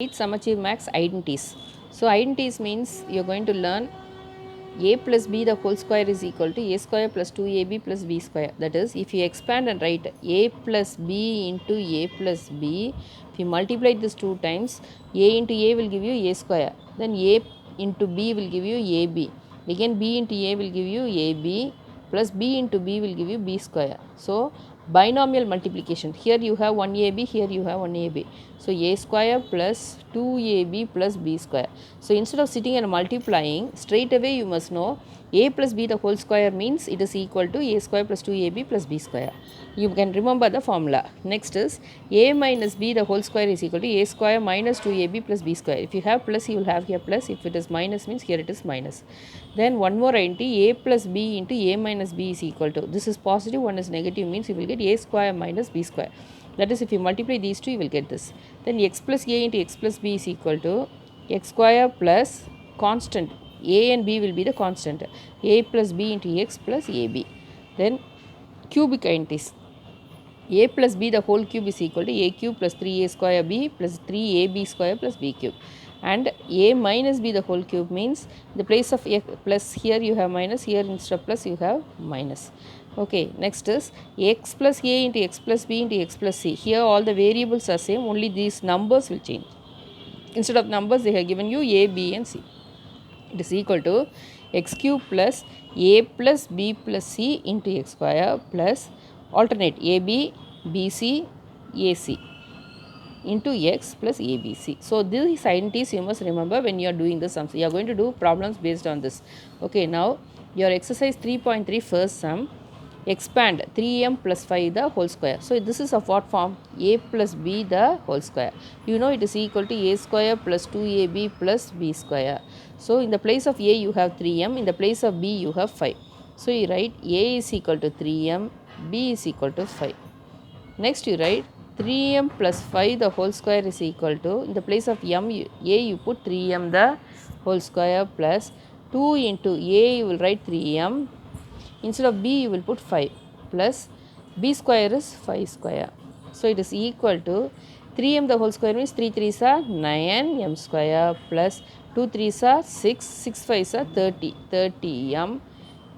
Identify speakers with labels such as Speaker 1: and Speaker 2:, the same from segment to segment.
Speaker 1: Meet Samacheer Max identities. So identities means you're going to learn a plus b the whole square is equal to a square plus 2ab plus b square. That is, if you expand and write a plus b into a plus b, if you multiply this two times, a into a will give you a square, then a into b will give you ab, again b into a will give you ab, plus b into b will give you b square. So binomial multiplication, here you have 1ab, here you have 1ab, so a square plus 2ab plus b square. So instead of sitting and multiplying, straight away you must know a plus b the whole square means it is equal to a square plus 2ab plus b square. You can remember the formula. Next is a minus b the whole square is equal to a square minus 2ab plus b square. If you have plus, you will have here plus. If it is minus, means here it is minus. Then one more identity, a plus b into a minus b is equal to, this is positive, one is negative, means you will get a square minus b square. That is, if you multiply these two, you will get this. Then x plus a into x plus b is equal to x square plus constant, a and b will be the constant, a plus b into x plus ab. Then cubic identities, a plus b the whole cube is equal to a cube plus 3a square b plus 3ab square plus b cube. And a minus b the whole cube means the place of a plus, here you have minus, here instead of plus you have minus. Okay, next is x plus a into x plus b into x plus c. Here all the variables are same, only these numbers will change. Instead of numbers, they have given you a, b and c. It is equal to x cube plus a plus b plus c into x square plus alternate ab, bc, ac into x plus abc. So these identities you must remember when you are doing the sums. You are going to do problems based on this. Okay, now your exercise 3.3 first sum, expand 3m plus 5 the whole square. So this is of what form? A plus b the whole square. You know it is equal to a square plus 2ab plus b square. So in the place of a you have 3m, in the place of b you have 5. So you write a is equal to 3m, b is equal to 5. Next you write 3m plus 5 the whole square is equal to, in the place of m, a you put 3m the whole square plus 2 into a you will write 3m, instead of b you will put 5 plus b square is 5 square. So it is equal to 3m the whole square means 3 3s are 9 m square plus 2 3s are 6, 6 5s are 30, 30m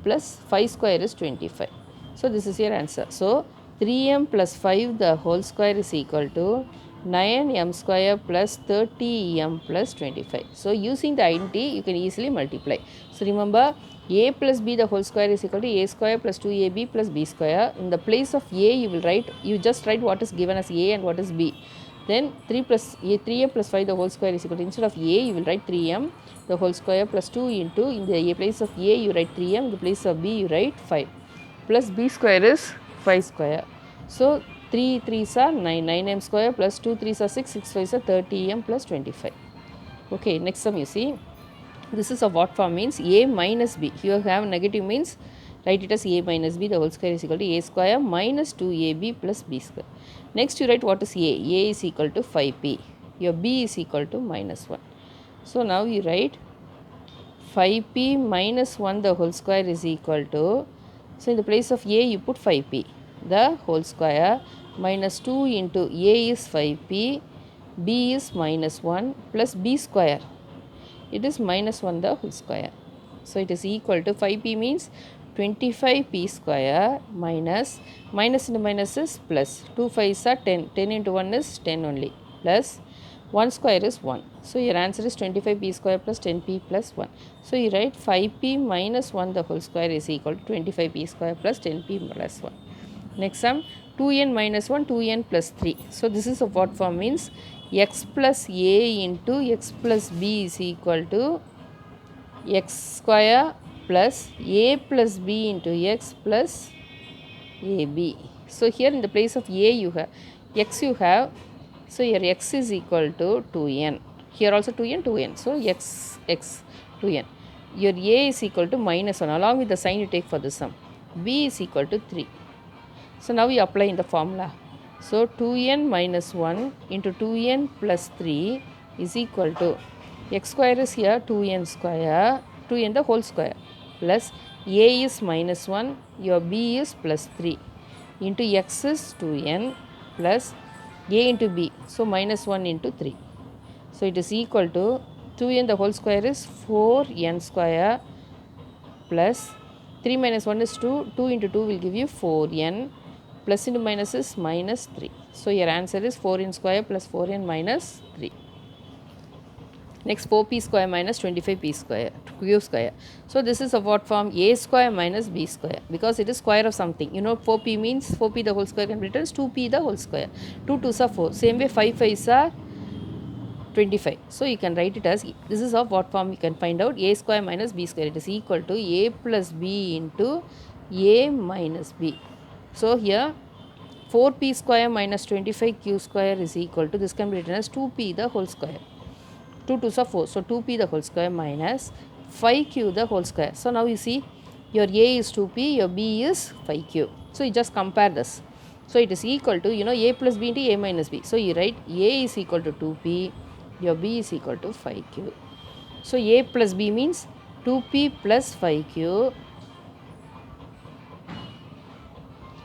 Speaker 1: plus 5 square is 25. So this is your answer. So 3m plus 5 the whole square is equal to 9m square plus 30m plus 25. So using the identity you can easily multiply. So remember a plus b the whole square is equal to a square plus 2ab plus b square. In the place of a you will write, you just write what is given as a and what is b. Then 3m plus 5 the whole square is equal to, instead of a you will write 3m the whole square plus 2 into, in the place of a you write 3m, in the place of b you write 5 plus b square is 5 square. So 3 3s are 9, 9m square plus 2 3s are 6, 6 5s are 30m plus 25. Okay, next sum you see. This is of what form means a minus b. Here you have negative means write it as a minus b the whole square is equal to a square minus 2ab plus b square. Next you write what is a. A is equal to 5p. Your b is equal to minus 1. So now you write 5p minus 1 the whole square is equal to, so in the place of a you put 5p the whole square minus 2 into a is 5p, b is minus 1 plus b square, it is minus 1 the whole square. So it is equal to 5p means 25p square minus, minus into minus is plus, 2 5s are 10, 10 into 1 is 10 only, plus 1 square is 1. So your answer is 25p square plus 10p plus 1. So you write 5p minus 1 the whole square is equal to 25p square plus 10p plus 1. Next sum, 2n minus 1, 2n plus 3. So this is of what form means x plus a into x plus b is equal to x square plus a plus b into x plus ab. So here in the place of a you have x you have, so your x is equal to 2n. Here also 2n, 2n. So x 2n. Your a is equal to minus 1. Along with the sign you take for the sum. B is equal to 3. So now we apply in the formula. So 2n minus 1 into 2n plus 3 is equal to, x square is here 2n square, 2n the whole square, plus a is minus 1, your b is plus 3 into x is 2n plus a into b, so minus 1 into 3. So it is equal to 2n the whole square is 4n square plus 3 minus 1 is 2. 2 into 2 will give you 4n. Plus into minus is minus 3. So your answer is 4n square plus 4n minus 3. Next 4p square minus 25p square q square. So this is of what form? A square minus b square, because it is square of something. You know 4p means 4p the whole square can be written as 2p the whole square. 2 2s are 4. Same way 5 5s are 25. So you can write it as, this is of what form? You can find out a square minus b square. It is equal to a plus b into a minus b. So here 4p square minus 25q square is equal to, this can be written as 2p the whole square. 2 2s are 4. So 2p the whole square minus 5q the whole square. So now you see your a is 2p, your b is 5q. So you just compare this. So it is equal to, you know, a plus b into a minus b. So you write a is equal to 2p, your b is equal to 5q. So a plus b means 2p plus 5q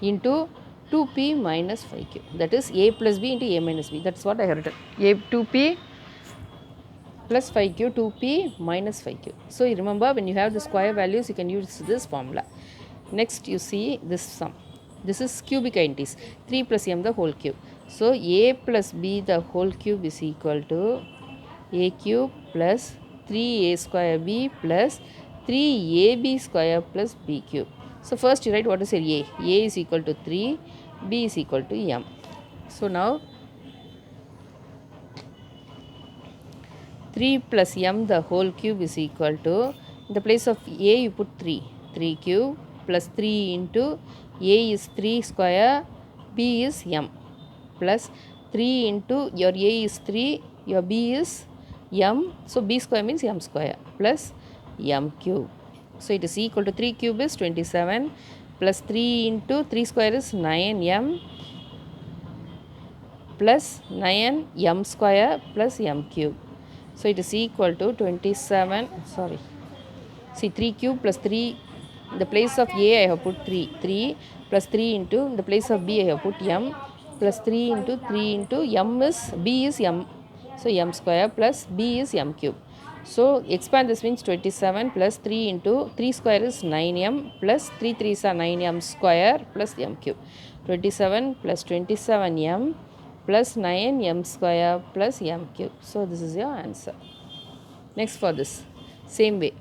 Speaker 1: into 2p minus 5q. That is a plus b into a minus b. That's what I have written. A 2p plus 5q, 2p minus 5q. So you remember, when you have the square values, you can use this formula. Next you see this sum. This is cubic identities. 3 plus m the whole cube. So a plus b the whole cube is equal to a cube plus 3a square b plus 3ab square plus b cube. So first you write what is a. A is equal to 3, b is equal to m. So now 3 plus m the whole cube is equal to, in the place of a you put 3, 3 cube plus 3 into a is 3 square, b is m, plus 3 into your a is 3, your b is m, so b square means m square, plus m cube. So it is equal to 3 cube is 27 plus 3 into 3 square is 9m plus 9m square plus m cube. So it is equal to 27, sorry, see 3 cube plus 3, in the place of a I have put 3, 3 plus 3 into, in the place of b I have put m, plus 3 into m is, b is m, so m square plus b is m cube. So expand this means 27 plus 3 into 3 square is 9m plus 3 3s are 9m square plus m cube. 27 plus 27m plus 9m square plus m cube. So this is your answer. Next for this, same way,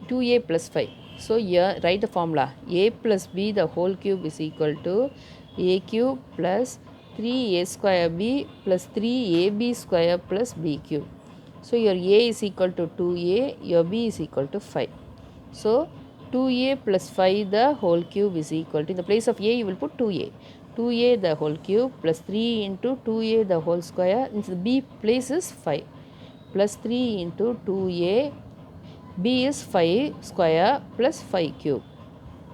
Speaker 1: 2a plus 5. So here write the formula. A plus b the whole cube is equal to a cube plus 3a square b plus 3ab square plus b cube. So your a is equal to 2a, your b is equal to 5. So 2a plus 5 the whole cube is equal to, in the place of a you will put 2a. 2a the whole cube plus 3 into 2a the whole square, in the b place is 5, plus 3 into 2a, b is 5 square plus 5 cube.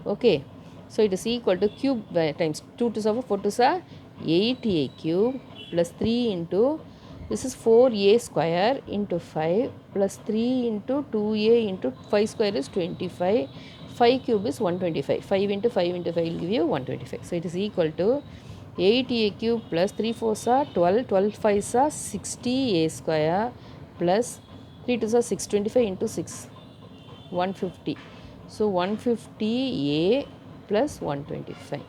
Speaker 1: Okay, so it is equal to cube times 2 to 7, 4 to 7, 8a cube plus 3 into, this is 4a square into 5 plus 3 into 2a into 5 square is 25. 5 cube is 125. 5 into 5 into 5 will give you 125. So it is equal to 8a cube plus 3 4s are 12, 12 5s are 60a square plus 3 2s are 6, 25 into 6, 150. So 150a plus 125.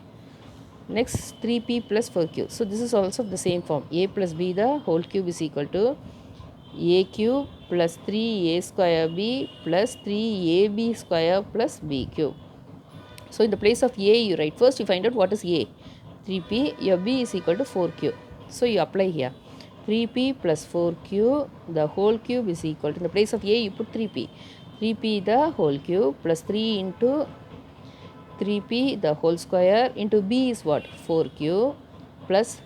Speaker 1: Next 3p plus 4q. So this is also the same form. A plus b the whole cube is equal to a cube plus 3a square b plus 3ab square plus b cube. So in the place of a you write, first you find out what is a. 3p, your b is equal to 4q. So you apply here. 3p plus 4q the whole cube is equal to, in the place of a you put 3p. 3p the whole cube plus 3 into 3p the whole square into b is what? 4q plus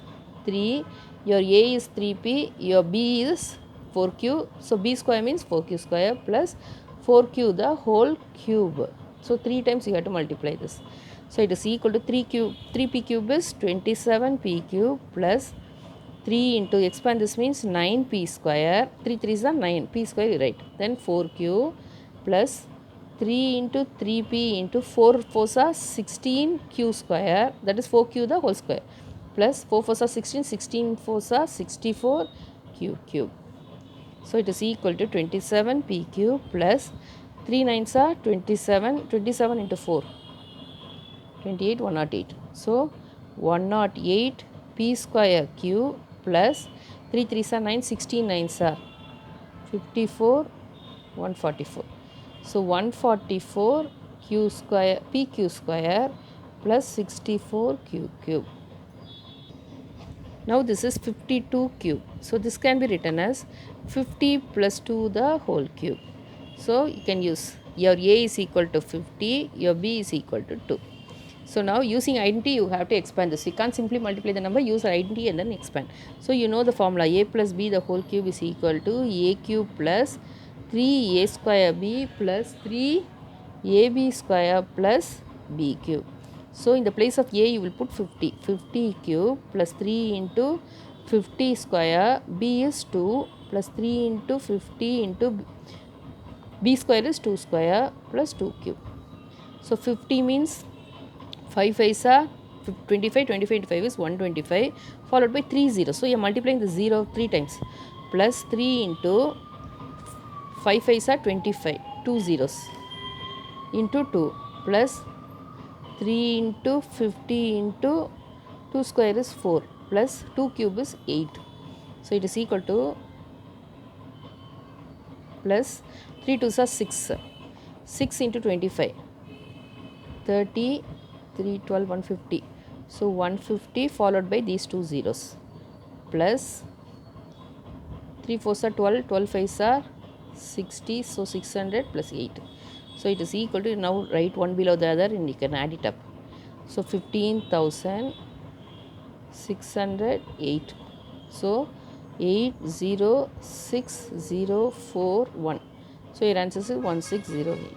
Speaker 1: 3, your a is 3p, your b is 4q, so b square means 4q square plus 4q the whole cube. So 3 times you have to multiply this. So it is equal to 3p cube is 27p cube plus 3 into, expand this means 9p square, 3 3s are 9, p square you write, then 4q plus 3 into 3p into 4 4s are 16q square, that is 4q the whole square, plus 4 4s are 16, 16 4s are 64 q cube. So it is equal to 27 p cube plus 3 9s are 27, 27 into 4, 28, 108. So 108 p square q plus 3 3s are 9, 16 9s are 54, 144. So 144 q square pq square plus 64 q cube. Now this is 52 cube. So this can be written as 50 plus 2 the whole cube. So you can use your a is equal to 50, your b is equal to 2. So now using identity you have to expand this. You can't simply multiply the number, use identity and then expand. So you know the formula, a plus b the whole cube is equal to a cube plus 3a square b plus 3ab square plus b cube. So in the place of a you will put 50, 50 cube plus 3 into 50 square, b is 2 plus 3 into 50 into b square is 2 square plus 2 cube. So 50 means 5 5s are 25, 25 into 5 is 125 followed by 3 zeros. So you are multiplying the 0 3 times plus 3 into 5 5s are 25, 2 zeros into 2 plus 3 into 50 into 2 square is 4 plus 2 cube is 8. So it is equal to plus 3 2s are 6, 6 into 25, 30, 3 12, 150. So 150 followed by these two zeros plus 3 4s are 12, 12 5s are 60, so 600 plus 8. So it is equal to, now write one below the other and you can add it up. So 15,608. So 806041. So your answer is 1608.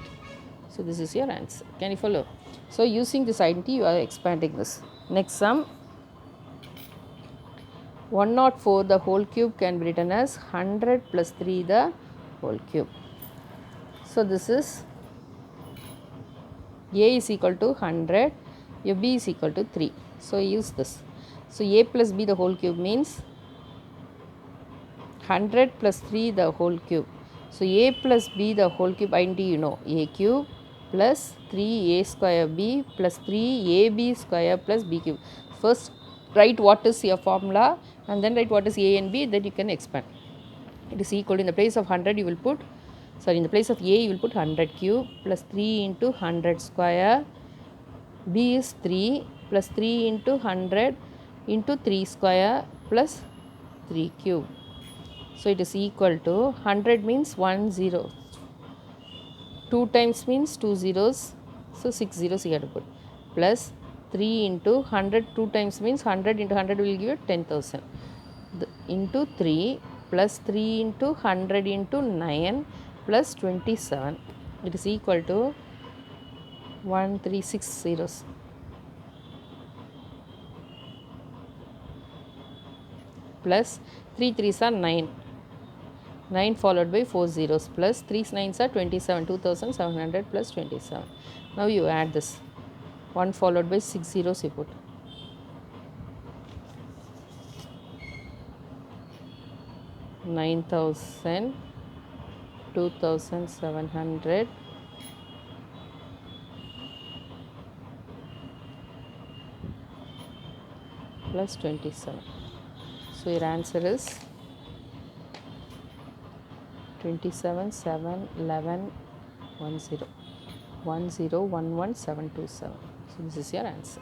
Speaker 1: So this is your answer. Can you follow? So using this identity you are expanding this. Next sum, 104 the whole cube can be written as 100 plus 3 the whole cube. So this is a is equal to 100, your b is equal to 3. So use this. So a plus b the whole cube means 100 plus 3 the whole cube. So a plus b the whole cube identity you know, a cube plus 3a square b plus 3ab square plus b cube. First write what is your formula and then write what is a and b, then you can expand. It is equal to, in the place of 100 you will put, sorry, in the place of a you will put 100 cube plus 3 into 100 square, b is 3 plus 3 into 100 into 3 square plus 3 cube. So it is equal to 100 means 1 0, 2 times means 2 zeros, so 6 zeros you have to put, plus 3 into 100, 2 times means 100 into 100 will give you 10,000 into 3 plus 3 into 100 into 9 plus 27. It is equal to 136 zeros. Plus 3 3s are 9, 9 followed by 4 zeros plus 3 9s are 27, 2700 plus 27. Now you add this, 1 followed by 6 zeros you put. $9,000, 2,700 plus 27. So your answer is 27 7 11 10 10 11 727. So this is your answer.